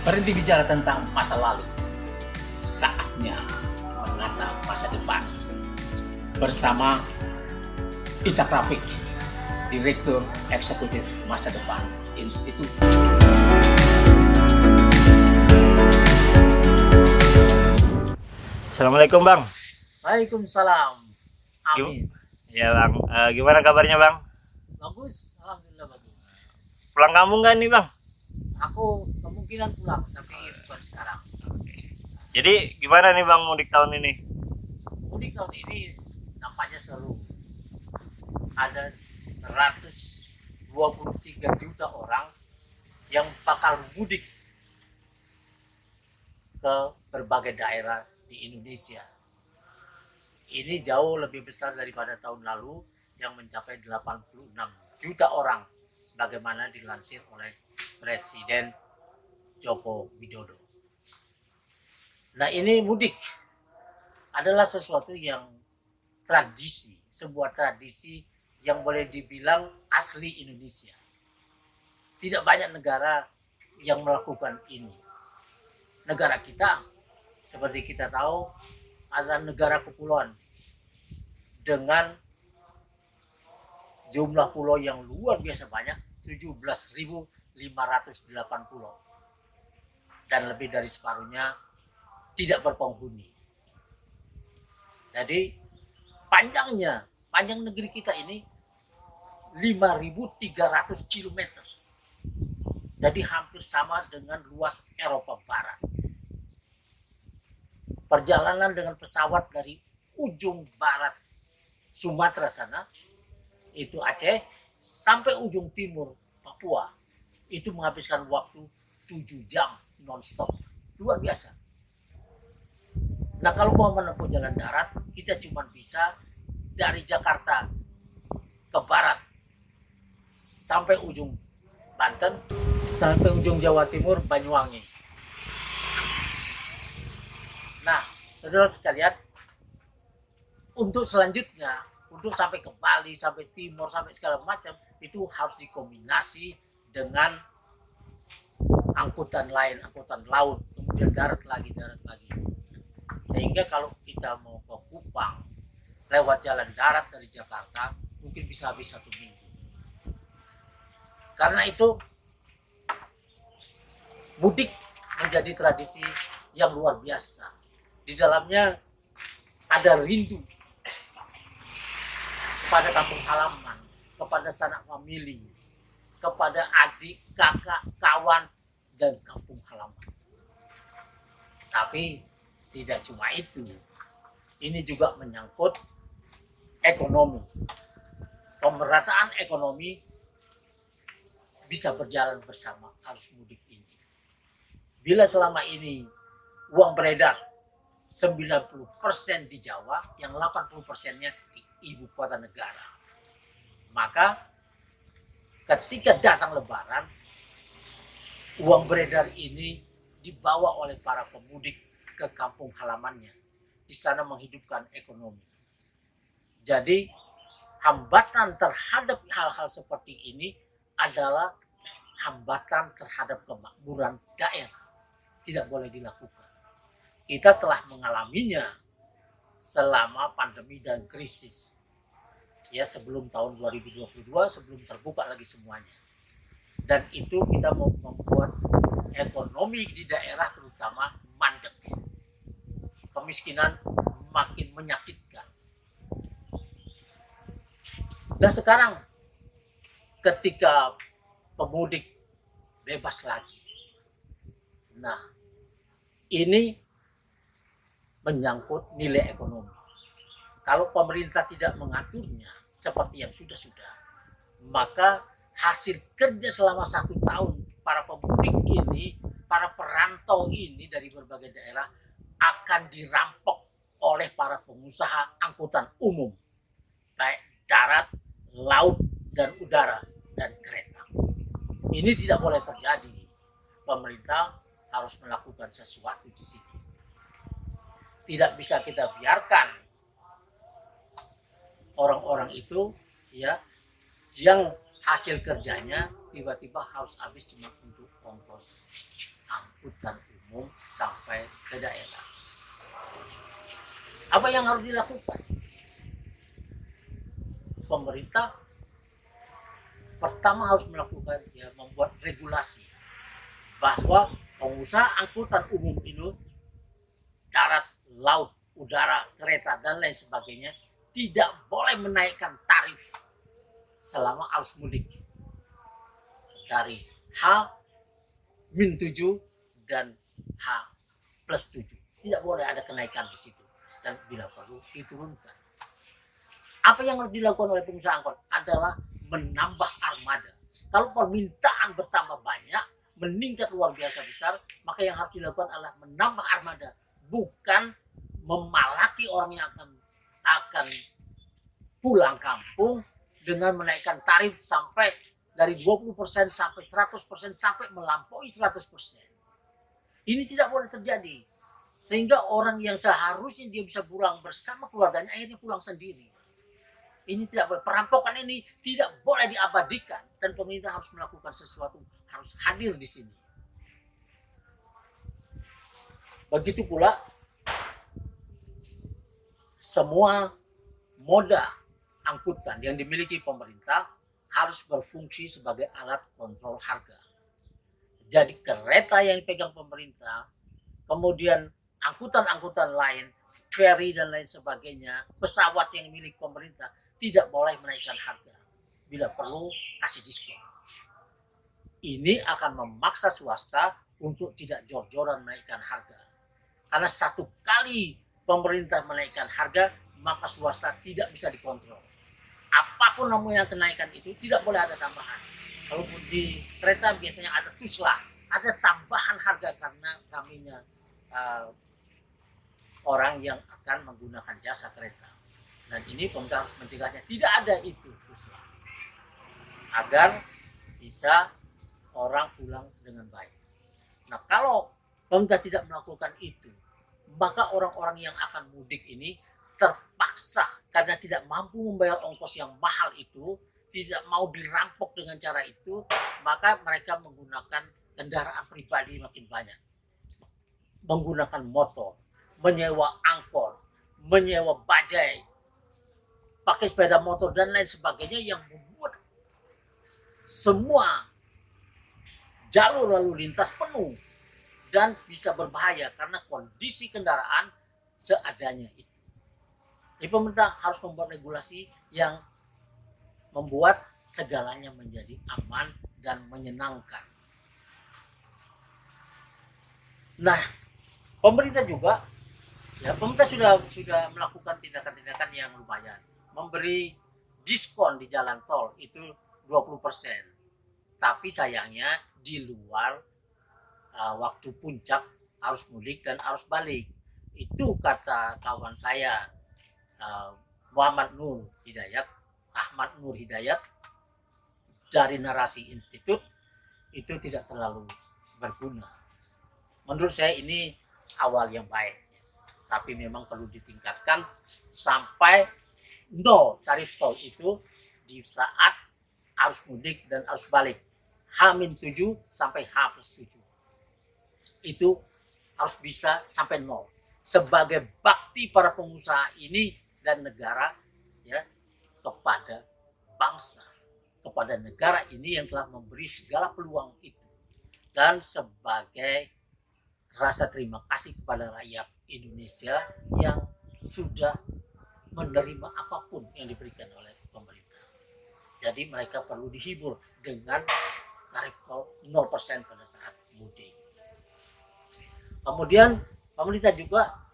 Berhenti bicara tentang masa lalu. Saatnya menatap masa depan. Bersama Ishak Rafiq, Direktur Eksekutif Masa Depan Institut. Assalamualaikum Bang. Waalaikumsalam. Amin. Ya Bang, gimana kabarnya Bang? Bagus, alhamdulillah bagus. Pulang kampung kan nih Bang? Aku kemungkinan pulang, tapi bukan sekarang. Jadi gimana nih Bang mudik tahun ini? Mudik tahun ini nampaknya seru. Ada 123 juta orang yang bakal mudik ke berbagai daerah di Indonesia. Ini jauh lebih besar daripada tahun lalu yang mencapai 86 juta orang sebagaimana dilansir oleh Presiden Joko Widodo. Nah, ini mudik adalah sesuatu yang tradisi, sebuah tradisi yang boleh dibilang asli Indonesia. Tidak banyak negara yang melakukan ini. Negara kita, seperti kita tahu, adalah negara kepulauan dengan jumlah pulau yang luar biasa banyak, 17.508 pulau. Dan lebih dari separuhnya tidak berpenghuni. Jadi panjang negeri kita ini 5.300 km. Jadi hampir sama dengan luas Eropa Barat. Perjalanan dengan pesawat dari ujung barat Sumatera sana, itu Aceh, sampai ujung timur Papua, itu menghabiskan waktu 7 jam non-stop. Luar biasa. Nah, kalau mau menempuh jalan darat, kita cuma bisa dari Jakarta ke barat sampai ujung Banten, sampai ujung Jawa Timur Banyuwangi. Nah, saudara sekalian, untuk selanjutnya, untuk sampai ke Bali, sampai timur, sampai segala macam, itu harus dikombinasi dengan angkutan lain, angkutan laut, kemudian darat lagi. Sehingga kalau kita mau ke Kupang, lewat jalan darat dari Jakarta, mungkin bisa habis 1 minggu. Karena itu, mudik menjadi tradisi yang luar biasa. Di dalamnya ada rindu kepada kampung halaman, kepada sanak famili, kepada adik, kakak, kawan, dan kampung halaman. Tapi tidak cuma itu. Ini juga menyangkut ekonomi. Pemerataan ekonomi bisa berjalan bersama arus mudik ini. Bila selama ini uang beredar 90% di Jawa, yang 80%-nya di ibu kota negara. Maka ketika datang Lebaran, uang beredar ini dibawa oleh para pemudik ke kampung halamannya. Di sana menghidupkan ekonomi. Jadi hambatan terhadap hal-hal seperti ini adalah hambatan terhadap kemakmuran daerah. Tidak boleh dilakukan. Kita telah mengalaminya selama pandemi dan krisis. Ya, sebelum tahun 2022, sebelum terbuka lagi semuanya. Dan itu kita mau membuat ekonomi di daerah terutama mandek. Kemiskinan makin menyakitkan. Dan sekarang ketika pemudik bebas lagi. Nah, ini menyangkut nilai ekonomi. Kalau pemerintah tidak mengaturnya seperti yang sudah-sudah, maka hasil kerja selama 1 tahun para pemudik ini, para perantau ini dari berbagai daerah akan dirampok oleh para pengusaha angkutan umum, baik darat, laut, dan udara, dan kereta. Ini tidak boleh terjadi. Pemerintah harus melakukan sesuatu di sini. Tidak bisa kita biarkan orang-orang itu ya yang hasil kerjanya tiba-tiba harus habis cuma untuk ongkos. angkutan umum sampai ke daerah. Apa yang harus dilakukan? Pemerintah pertama harus melakukan membuat regulasi bahwa pengusaha angkutan umum itu darat, laut, udara, kereta dan lain sebagainya tidak boleh menaikkan tarif selama arus mudik dari H-7 dan H+7. Tidak boleh ada kenaikan di situ dan bila perlu diturunkan. Apa yang harus dilakukan oleh pengusaha angkot adalah menambah armada. Kalau permintaan bertambah banyak, meningkat luar biasa besar, maka yang harus dilakukan adalah menambah armada, bukan memalaki orang yang akan pulang kampung dengan menaikkan tarif sampai dari 20% sampai 100% sampai melampaui 100%. Ini tidak boleh terjadi. Sehingga orang yang seharusnya dia bisa pulang bersama keluarganya akhirnya pulang sendiri. Ini tidak boleh. Perampokan ini tidak boleh diabadikan dan pemerintah harus melakukan sesuatu, harus hadir di sini. Begitu pula semua moda angkutan yang dimiliki pemerintah harus berfungsi sebagai alat kontrol harga. Jadi kereta yang dipegang pemerintah, kemudian angkutan-angkutan lain, ferry dan lain sebagainya, pesawat yang milik pemerintah tidak boleh menaikkan harga. Bila perlu kasih diskon. Ini akan memaksa swasta untuk tidak jor-joran menaikkan harga. Karena satu kali pemerintah menaikkan harga, maka swasta tidak bisa dikontrol. Apapun namanya kenaikan itu tidak boleh ada tambahan. Kalau di kereta biasanya ada tuslah, ada tambahan harga karena ramainya orang yang akan menggunakan jasa kereta. Dan ini pemerintah harus mencegahnya. Tidak ada itu tuslah. Agar bisa orang pulang dengan baik. Nah, kalau pemerintah tidak melakukan itu, maka orang-orang yang akan mudik ini terpaksa karena tidak mampu membayar ongkos yang mahal itu, tidak mau dirampok dengan cara itu, maka mereka menggunakan kendaraan pribadi makin banyak. Menggunakan motor, menyewa angkot, menyewa bajai, pakai sepeda motor dan lain sebagainya yang membuat semua jalur lalu lintas penuh dan bisa berbahaya karena kondisi kendaraan seadanya itu. Jadi pemerintah harus membuat regulasi yang membuat segalanya menjadi aman dan menyenangkan. Nah, pemerintah juga, pemerintah sudah melakukan tindakan-tindakan yang lumayan. Memberi diskon di jalan tol itu 20%. Tapi sayangnya di luar waktu puncak arus mudik dan arus balik. Itu kata kawan saya Ahmad Nur Hidayat dari Narasi Institut, itu tidak terlalu berguna. Menurut saya ini awal yang baik, tapi memang perlu ditingkatkan sampai nol tarif tol itu di saat arus mudik dan arus balik H-7 sampai H+7. Itu harus bisa sampai nol sebagai bakti para pengusaha ini dan negara kepada bangsa, kepada negara ini yang telah memberi segala peluang itu, dan sebagai rasa terima kasih kepada rakyat Indonesia yang sudah menerima apapun yang diberikan oleh pemerintah. Jadi mereka perlu dihibur dengan tarif tol 0% pada saat mudik. Kemudian pemerintah juga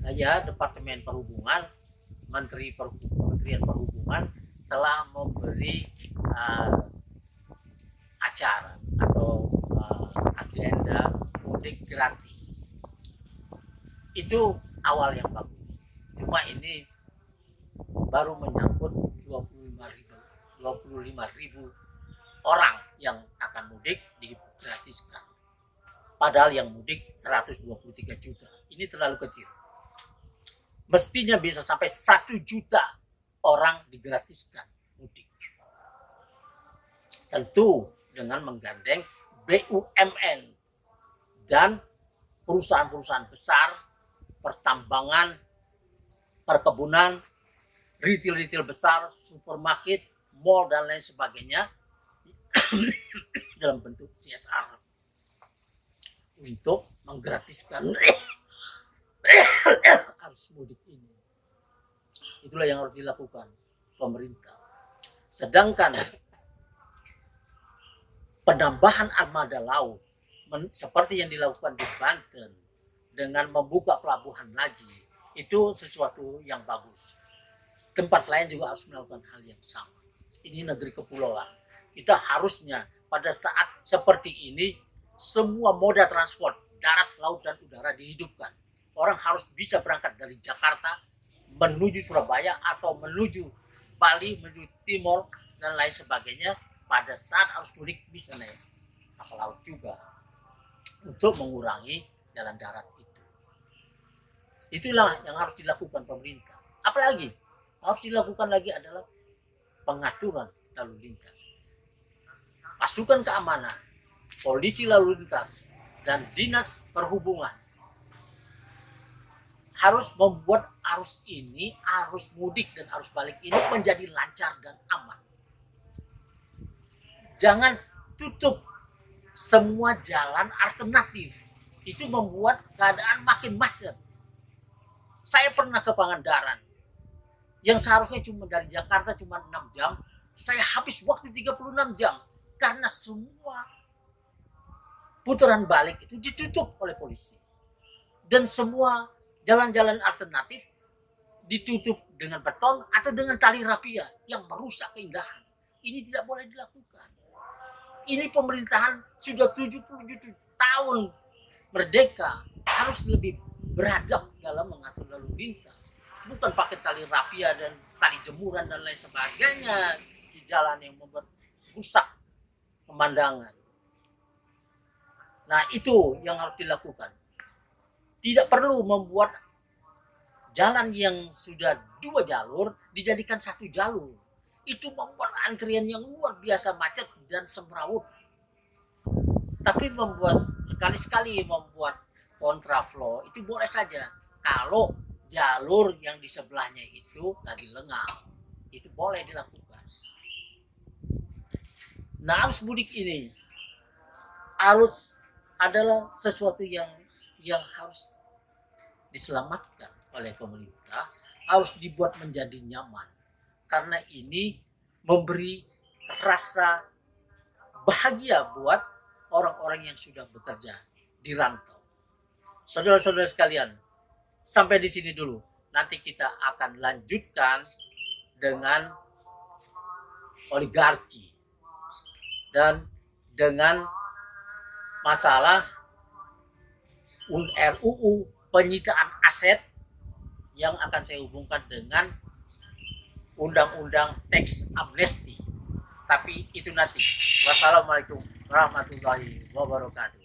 Departemen Perhubungan, Kementerian Perhubungan telah memberi acara atau agenda mudik gratis. Itu awal yang bagus. Cuma ini baru menyangkut 25.000 orang yang akan mudik digratiskan. Padahal yang mudik 123 juta. Ini terlalu kecil. Mestinya bisa sampai 1 juta orang digratiskan mudik. Tentu dengan menggandeng BUMN, dan perusahaan-perusahaan besar, pertambangan, perkebunan, retail-retail besar, supermarket, mall, dan lain sebagainya dalam bentuk CSR untuk menggratiskan arus mudik ini. Itulah yang harus dilakukan pemerintah. Sedangkan penambahan armada laut seperti yang dilakukan di Banten dengan membuka pelabuhan lagi, itu sesuatu yang bagus. Tempat lain juga harus melakukan hal yang sama. Ini negeri kepulauan. Kita harusnya pada saat seperti ini semua moda transport darat, laut, dan udara dihidupkan. Orang harus bisa berangkat dari Jakarta menuju Surabaya atau menuju Bali, menuju Timor, dan lain sebagainya. Pada saat arus mudik bisa naik kapal laut juga untuk mengurangi jalan darat itu. Itulah yang harus dilakukan pemerintah. Apalagi harus dilakukan lagi adalah pengaturan lalu lintas. Pasukan keamanan, polisi lalu lintas, dan dinas perhubungan harus membuat arus ini, arus mudik dan arus balik ini menjadi lancar dan aman. Jangan tutup semua jalan alternatif. Itu membuat keadaan makin macet. Saya pernah ke Pangandaran, yang seharusnya cuma dari Jakarta cuma 6 jam, saya habis waktu 36 jam karena semua putaran balik itu ditutup oleh polisi. Dan semua jalan-jalan alternatif ditutup dengan beton atau dengan tali rapia yang merusak keindahan. Ini tidak boleh dilakukan. Ini pemerintahan sudah 77 tahun merdeka, harus lebih beradab dalam mengatur lalu lintas. Bukan pakai tali rapia dan tali jemuran dan lain sebagainya di jalan yang membuat rusak pemandangan. Nah, itu yang harus dilakukan. Tidak perlu membuat jalan yang sudah 2 jalur dijadikan 1 jalur. Itu membuat antrian yang luar biasa macet dan semrawut. Tapi sekali-sekali membuat kontraflow itu boleh saja. Kalau jalur yang di sebelahnya itu lagi lengang, itu boleh dilakukan. Nah, arus mudik ini arus adalah sesuatu yang harus diselamatkan oleh pemerintah, harus dibuat menjadi nyaman. Karena ini memberi rasa bahagia buat orang-orang yang sudah bekerja di rantau. Saudara-saudara sekalian, sampai di sini dulu. Nanti kita akan lanjutkan dengan oligarki dan dengan masalah RUU penyitaan aset yang akan saya hubungkan dengan undang-undang teks amnesti. Tapi itu nanti. Wassalamualaikum warahmatullahi wabarakatuh.